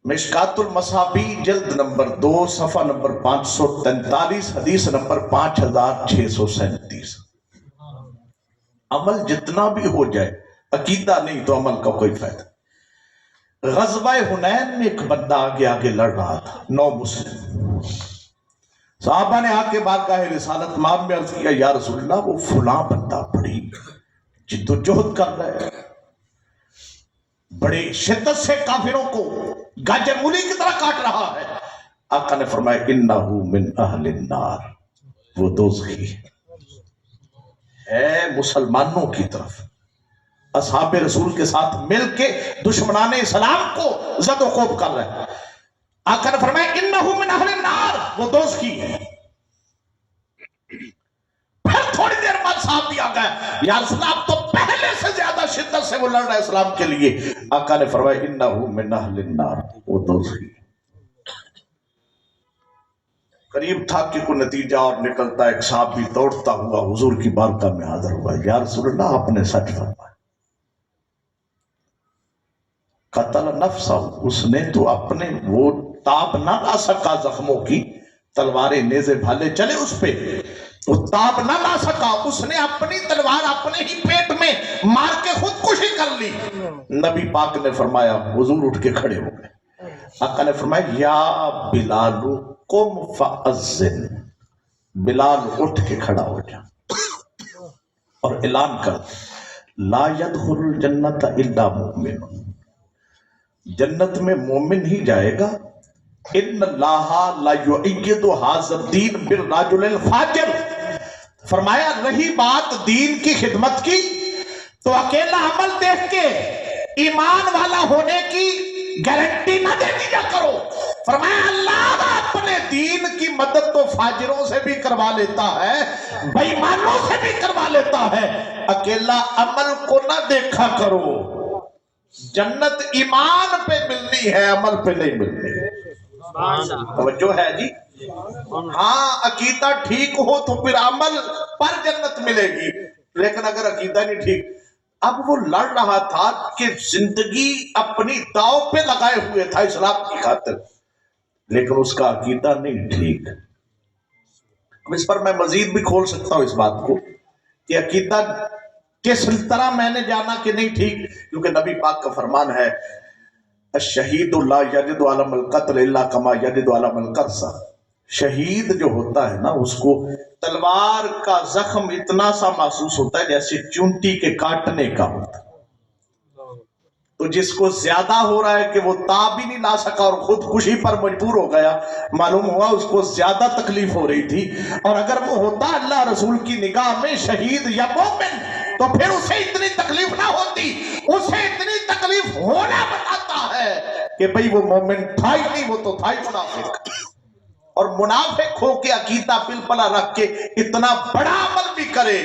مشکات المصابی جلد نمبر 2 صفحہ نمبر 543 حدیث نمبر 5637۔ عمل جتنا بھی ہو جائے عقیدہ نہیں تو عمل کا کوئی فائدہ۔ غزوہ حنین میں ایک بندہ آگے لڑ رہا تھا، 9 مسلم۔ صحابہ نے آ کے بارگاہ رسالت ماب میں عرض کیا، یا رسول اللہ وہ فلاں بندہ بڑی جد و جہد کر رہا ہے، بڑے شدت سے کافروں کو گاجر مولی کی طرح کاٹ رہا ہے۔ آقا نے فرمایا انہو من اہل النار، وہ دوزخی ہے مسلمانوں کی طرف اصحاب رسول کے ساتھ مل کے دشمنان اسلام کو زد و خوب کر رہے ہیں۔ آقا نے فرمایا انہو من اہل النار، وہ دوزخی ہے۔ پھر تھوڑی دیر بعد صاحب بھی آ گئے، یا رسول اللہ آپ تو پہلے سے زیادہ شدت سے وہ لڑ رہا ہے اسلام کے لیے۔ آقا نے فرمایا انہو من اہل النار، وہ دوزخی ہے۔ قریب تھا کہ کوئی نتیجہ اور نکلتا، ایک صاحب بھی دوڑتا ہوا حضور کی بارگاہ میں حاضر ہوا، یا رسول اللہ آپ نے سچ فرمایا، قتل نفسہ، اس نے تو اپنے وہ تاب نہ لا سکا زخموں کی، تلواریں نیزے بھالے چلے اس پہ، وہ تاب نہ لا سکا، اس نے اپنی تلوار اپنے ہی پیٹ میں مار کے خودکشی کر لی۔ نبی پاک نے فرمایا، حضور اٹھ کے کھڑے ہو گئے۔ آقا نے فرمایا یا بلال قم فاذن، بلال اٹھ کے کھڑا ہو جا اور اعلان کر، لا يدخل الجنت الا مؤمن، جنت میں مومن ہی جائے گا۔ ان اللہ لا یؤید ھذا الدین بالرجل الفاجر، فرمایا رہی بات دین کی خدمت کی تو اکیلا عمل دیکھ کے ایمان والا ہونے کی گارنٹی نہ دے دیا کرو۔ فرمایا اللہ اپنے دین کی مدد تو فاجروں سے بھی کروا لیتا ہے، بے ایمانوں سے بھی کروا لیتا ہے، اکیلا عمل کو نہ دیکھا کرو۔ جنت ایمان پہ ملنی ہے، عمل پہ نہیں ملنی۔ توجہ ہے جی؟ ہاں عقیدہ ٹھیک ہو تو پھر عمل پر جنت ملے گی، لیکن اگر عقیدہ نہیں ٹھیک، اب وہ لڑ رہا تھا کہ زندگی اپنی داؤ پہ لگائے ہوئے تھا اسلام کی خاطر، لیکن اس کا عقیدہ نہیں ٹھیک۔ اب اس پر میں مزید بھی کھول سکتا ہوں اس بات کو کہ عقیدہ کس طرح میں نے جانا کہ نہیں ٹھیک، کیونکہ نبی پاک کا فرمان ہے الشہید لا یجد علم القتل الا کما یجد علم القرصہ، شہید جو ہوتا ہے نا اس کو تلوار کا زخم اتنا سا محسوس ہوتا ہے جیسے چونٹی کے کاٹنے کا ہوتا ہے۔ تو جس کو زیادہ ہو رہا ہے کہ وہ تاب ہی نہیں لا سکا اور خودکشی پر مجبور ہو گیا، معلوم ہوا اس کو زیادہ تکلیف ہو رہی تھی، اور اگر وہ ہوتا اللہ رسول کی نگاہ میں شہید یا مومن تو پھر اسے اتنی تکلیف نہ ہوتی، اسے اتنی تکلیف ہونا بتاتا ہے کہ بھئی وہ مومن تھا ہی نہیں، وہ تو تھا ہی منافق، اور منافق ہو کے عقیدہ پلپلا رکھ کے اتنا بڑا عمل بھی کرے۔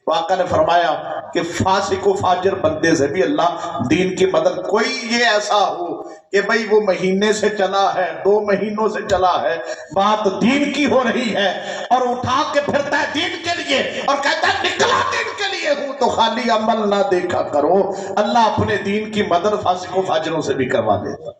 تو آقا نے فرمایا کہ فاسق و فاجر بندے سے بھی اللہ دین کی مدد، کوئی یہ ایسا ہو کہ بھئی وہ مہینے سے چلا ہے، 2 مہینوں سے چلا ہے، بات دین کی ہو رہی ہے، اور اٹھا کے پھرتا ہے دین کے لیے اور کہتا ہے نکلا دین کے لیے ہوں، تو خالی عمل نہ دیکھا کرو، اللہ اپنے دین کی مدد فاسق و فاجروں سے بھی کروا دیتا۔